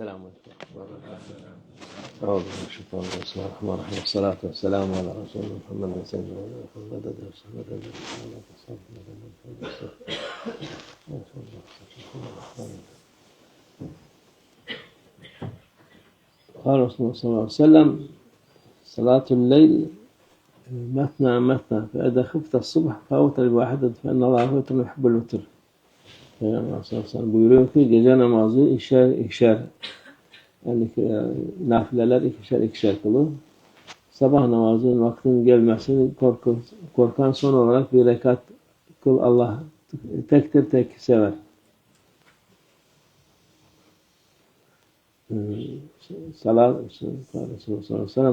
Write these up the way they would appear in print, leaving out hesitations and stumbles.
Selamun Aleyküm. Euzu billahi mineşşeytanirracim. Bismillahirrahmanirrahim. Salatu vesselamu ala Resulina Muhammedin sallallahu aleyhi ve sellem. قال رسول الله صلى الله عليه وسلم صلاة الليل مثنى مثنى فإذا خفت الصبح فأوتر بواحدة فإن الله وتر يحب الوتر. Peygamber sallallahu aleyhi ve sellem buyuruyor ki gece namazı ikişer yani nafileler ikişer kılın. Sabah namazının vaktinin gelmesini korkan son olarak bir rekat kıl. Allah tektir, tek sever.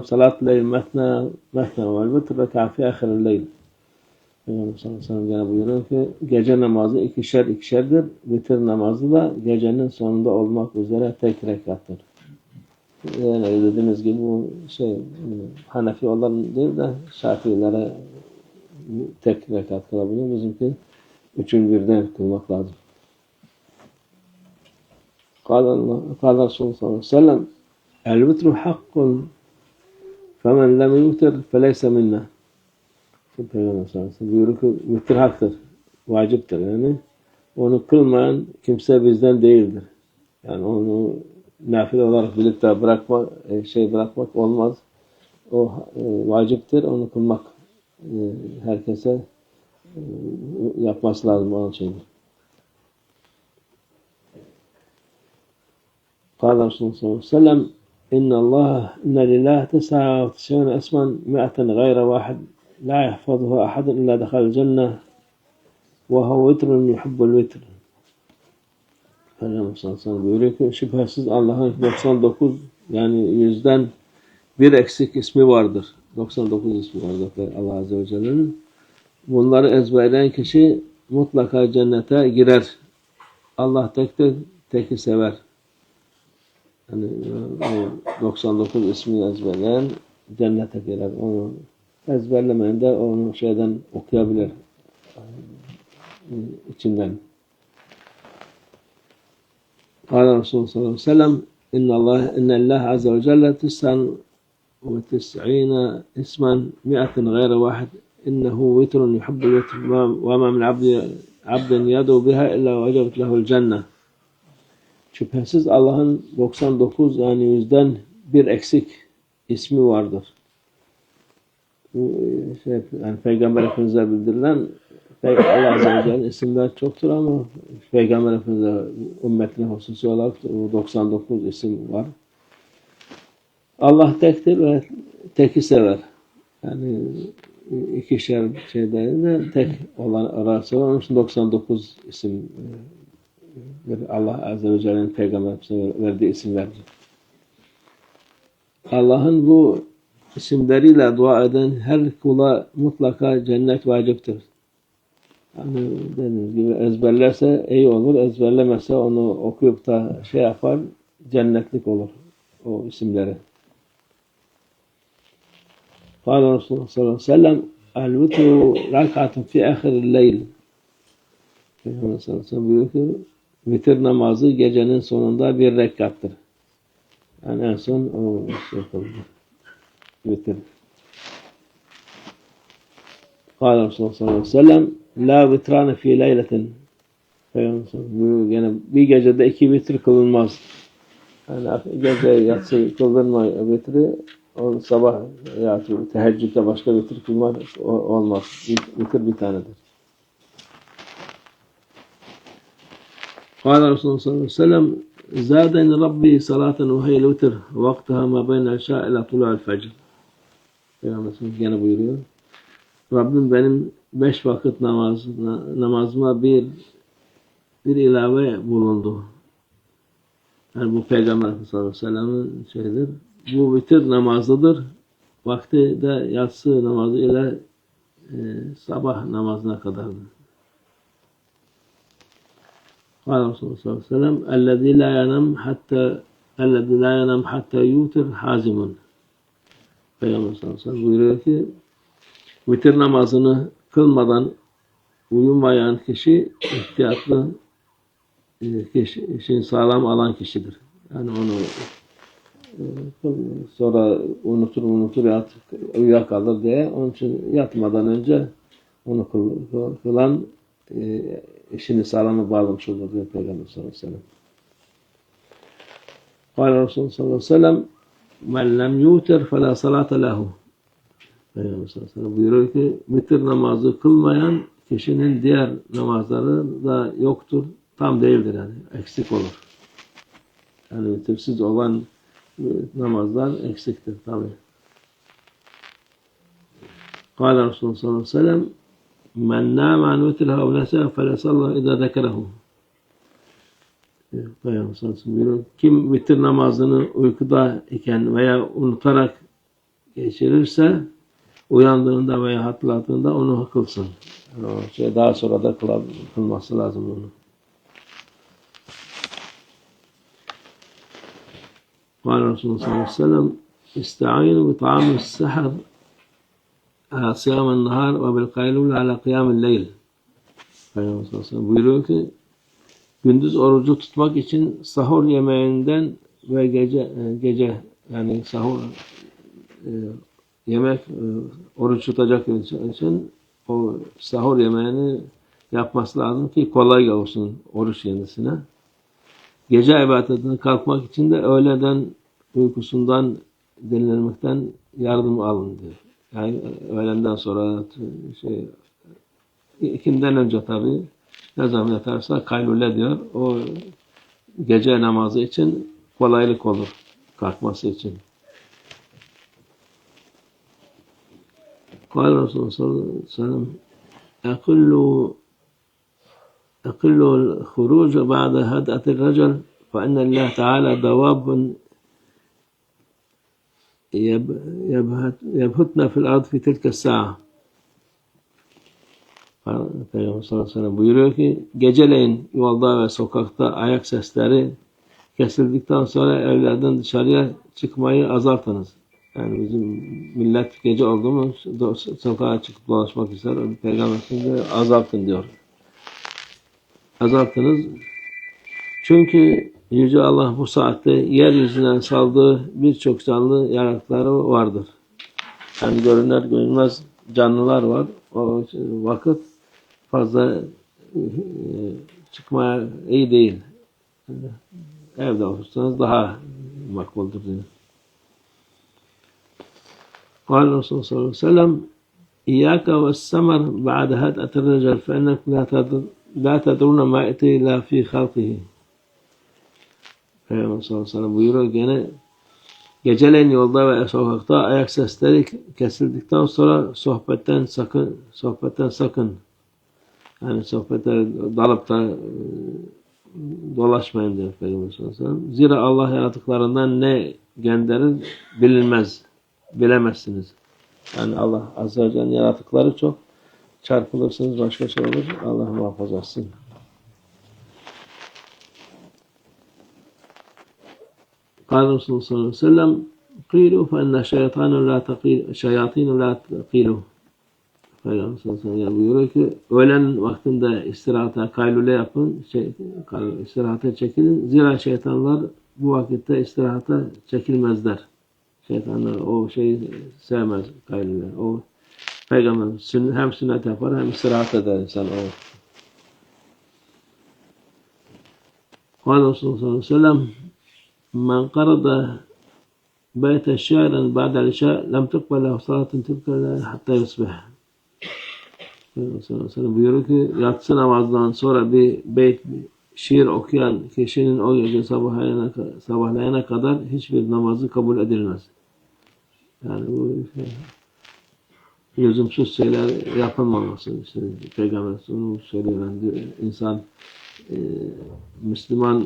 Salat leyl metna vel vitr reka fi ahiril leyl. Peygamber sallallahu aleyhi ve sellem gene buyuruyor ki gece namazı ikişerdir. Vitir namazı da gecenin sonunda olmak üzere tek rekattır. Yani dediğimiz gibi bu Hanefi olan değil de Şafiilere tek rekat kılabiliyor. Bizimki üçün birden kılmak lazım. قال Resulullah sallallahu aleyhi ve sellem el-vitru hakkun femen lem yutir feleyse minna. Peygamber sallallahu aleyhi ve sellem buyuruyor ki vitir haktır, vaciptir yani. Onu kılmayan kimse bizden değildir. Yani onu nafile olarak bilip de bırakmak olmaz. O vaciptir, onu kılmak herkese yapması lazım onun şeydir. قال رسول الله صلى الله عليه وسلم إن لله 99 اسما 100 غير واحد لا يحفظه أحد إلا دخل الجنة وهو وتر يحب الوتر. Peygamber sallallahu aleyhi ve sellem buyuruyor ki şüphesiz Allah'ın 99 yani 100'den bir eksik ismi vardır. 99 ismi vardır Allah Azze ve Celle'nin. Bunları ezberleyen kişi mutlaka cennete girer. Allah tektir, teki sever. Yani 99 ismi ezberleyen cennete girer. Onu ezberlemeyen de onu okuyabilir. İçinden. قال رسول الله صلى الله عليه وسلم إن الله عز وجل 99 اسما 100 غير واحد إنه وتر يحب الوتر وما من عبد يدعو بها إلا وجبت له الجنة. Şüphesiz Allah'ın 99 yani 100'den bir eksik ismi vardır. Bu yani Peygamber Efendimiz'e bildirilen Allah Azze ve Celle'nin isimler çoktur ama Peygamber Efendimiz'e ümmetine hususi olarak 99 isim var. Allah tektir ve teki sever. Yani ikişer de tek olarak sever. Onun için 99 isim Allah Azze ve Celle'nin Peygamber'e verdiği isimlerdir. Allah'ın bu isimleriyle dua eden her kula mutlaka cennet vaciptir. Yani dediğiniz gibi ezberlerse iyi olur, ezberlemezse onu okuyup da yapar, cennetlik olur o isimleri. قال Resulullah sallallahu aleyhi ve sellem el-vitru rak'atun fi ahiril leyl. Peygamber sallallahu aleyhi ve sellem buyuruyor ki vitir namazı gecenin sonunda bir rekattır. Yani en son o yapıldı. Vitir. قال Resulullah sallallahu aleyhi ve sellem la vitrane fi leyletin. Yine bir gecede iki vitir kılınmaz. Yani gece yatsı kıldırma vitri, o sabah yatsı teheccüde başka vitir kılmak olmaz. Vitir bir tanedir. قال Resulullah sallallahu aleyhi ve sellem زادني ربي صلاة وهي الوتر وقتها ما بين العشاء إلى طلوع الفجر. Peygamber gene buyuruyor. Rabbim benim 5 vakit namazıma bir ilave bulundu. Yani bu Peygamber sallallahu aleyhi ve sellem'in şeyidir. Bu vitir namazıdır. Vakti de yatsı namazı ile sabah namazına kadardır. قال Resulullah sallallahu aleyhi ve sellem اَلَّذِي لَا يَنَمْ حَتَّى يُوتِرْ حَازِمٌ. Peygamber sallallahu aleyhi ve sellem buyuruyor ki vitir namazını kılmadan uyumayan kişi ihtiyatlı kişinin sağlam alan kişidir. Yani onu sonra unutur uyuyakalır diye. Onun için yatmadan önce onu kılan işini sağlamı bağlamış olur diyor Peygamber sallallahu aleyhi ve sellem. Kâle Resulullah sallallahu aleyhi ve sellem men lem yuter felâ salâte lehu. Peygamber sallallahu aleyhi ve sellem buyuruyor ki vitir namazı kılmayan kişinin diğer namazları da yoktur. Tam değildir yani. Eksik olur. Yani vitirsiz olan namazlar eksiktir tabi. Kâle Resulullah sallallahu aleyhi ve sellem men nâme an vitriha ev nesâ felesallah idâ zekerehu. Peygamber sallallahu aleyhi ve sellem buyuruyor. Kim vitir namazını uykuda iken veya unutarak geçirirse uyandığında veya hatırladığında onu kılsın. Yani o daha sonra da kılması lazım onu. Kâle Resulullah sallallahu aleyhi ve sellem İsta'inu bi ta'amil sahar siyâmen nahar ve bil kaylûle ala kıyâmil leyl. Peygamber sallallahu aleyhi ve sellem buyuruyor ki gündüz orucu tutmak için sahur yemeğinden ve gece yani sahur yemek oruç tutacak için o sahur yemeğini yapması lazım ki kolay olsun oruç kendisine. Gece ibadetine kalkmak için de öğleden uykusundan dinlenmekten yardım alın diyor. Yani öğlenden sonra ikinden önce tabii ne zaman yatarsa kaylule diyor. O gece namazı için kolaylık olur kalkması için. Kâle Resulullah sallallahu aleyhi ve sellem اقلوا الخروج بعد هدأة الرجل فإن الله تعالى دواب يبهتن في الأرض في تلك الساعة. Peygamber sallallahu aleyhi ve sellem buyuruyor ki geceleyin yolda ve sokakta ayak sesleri kesildikten sonra evlerden dışarıya çıkmayı azaltınız. Yani bizim millet gece oldu mu sokağa çıkıp dolaşmak ister. Peygamber azaltın diyor. Azaltınız. Çünkü Yüce Allah bu saatte yeryüzünden saldığı birçok canlı yaratıkları vardır. Yani görünür görünmez canlılar var. O vakit fazla çıkmaya iyi değil. Evde olursanız daha makbuldür diyor. Kâle Resulullah sallallahu aleyhi ve sellem İyyâke ve's-semer ba'de hed'etir recel fe'ennekum la tedrûne mâ etî fî halkihi. Peygamber sallallahu aleyhi ve sellem buyuruyor gene geceleyin yolda ve sokakta ayak sesleri kesildikten sonra sohbetten sakın. Yani sohbete dalıp da dolaşmayın diyor Peygamber sallallahu aleyhi ve sellem. Zira Allah yaratıklarından ne gönderir bilemezsiniz. Yani Allah azze ve celle'nin yaratıkları çok. Çarpılırsınız başka şey olur. Allah muhafaza etsin. Kâle Resulullah sallallahu aleyhi ve sellem قِيلُوا فَاِنَّ شَيَاطِينُ لَا تَقِيلُوا. Peygamber sallallahu aleyhi ve sellem buyuruyor ki öğlen vaktinde istirahata kaylule yapın, istirahata çekilin. Zira şeytanlar bu vakitte istirahata çekilmezler. Şeytanlar o şeyi sevmez kaylule. O Peygamber hem sünnet yapar hem istirahat eder insan o. Kâle Resulullah sallallahu aleyhi ve sellem men qarada beyte şiiren ba'del işâ lem tukbele salatun tilke hatta yusbih. Peygamber sallallahu aleyhi ve sellem buyuruyor ki yatsı namazdan sonra bir beyt şiir okuyan kişinin o gece sabahlayana kadar hiçbir namazı kabul edilmez. Yani bu lüzumsuz şeyler yapılmaması. İşte Peygamber onu söylüyor. Yani insan Müslüman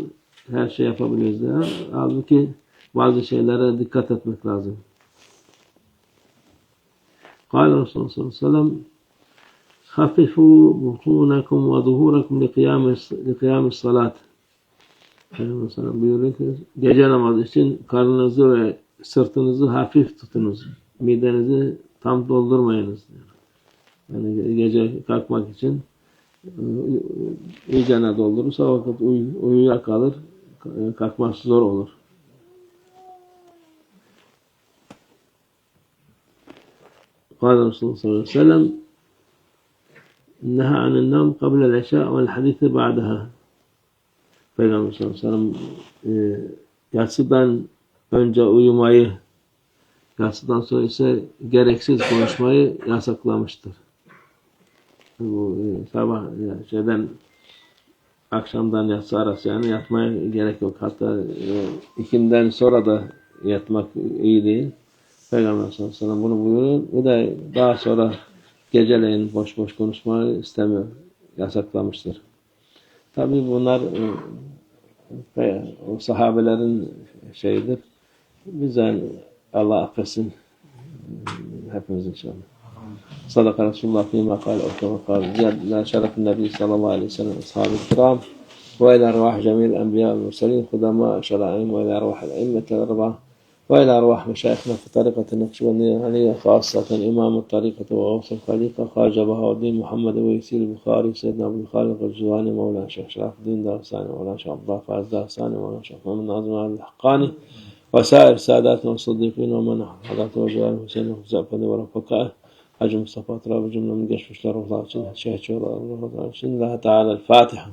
her şey yapabiliyoruz ya. Halbuki bazı şeylere dikkat etmek lazım. Kâle Resulullah sallallahu aleyhi ve sellem hafifû butunakum ve zuhurakum li kıyamis salat. Peygamber sallallahu buyuruyor ki gece namazı için karnınızı ve sırtınızı hafif tutunuz. Midenizi tam doldurmayınız diyor. Yani gece kalkmak için iyicene doldurursa o vakit uyuyakalır. Kalkması zor olur. قال الرسول صلى الله عليه وسلم نهى عن النوم قبل العشاء والحديث بعدها. Peygamber sallallahu aleyhi ve sellem yatsıdan önce uyumayı, yatsıdan sonra ise gereksiz konuşmayı yasaklamıştır. Bu sabah akşamdan yatsı arası yani yatmaya gerek yok. Hatta ikinden sonra da yatmak iyi değil. Peygamber sallallahu aleyhi ve sellem bunu buyuruyor. Bu da daha sonra geceleyin boş boş konuşmayı istemiyor. Yasaklamıştır. Tabii bunlar o sahabelerin şeyidir. Bizden Allah affetsin hepimiz inşallah. Sadaka Resulullah fîmâ kâle o kâle ziyâdâ şerefin Nebi sallallahu aleyhi ve sellem ashâb-ı kiram ve ilâ arvâh cemîl enbiyâ ve murselîn hudamâ şerâ'in ve ilâ arvâh el-immetel arbâ ve ilâ arvâh meşâihna fi tarîkati Nakşibendiyye khâssatan imâm-ı tarîkati ve gavs-ı halîka Hâce Bahâuddîn Muhammed ve Yesîl Bukhari Seyyidina Abdülhâlik el-Civâni Mevlâna Şeyh Şerâfuddîn Dağıstâni Mevlâna Şeyh Abdullah Fâiz Dağıstâni Mevlâna Şeyh Muhammed Nazım el-Hakkâni وسائر ساداتنا والصديقين ومن حضرت وجلال حسين وزعفني ورفقائه حج مصطفى تراب جملة من قشف الشرف الله شهد شهد الله تعالى الفاتحة.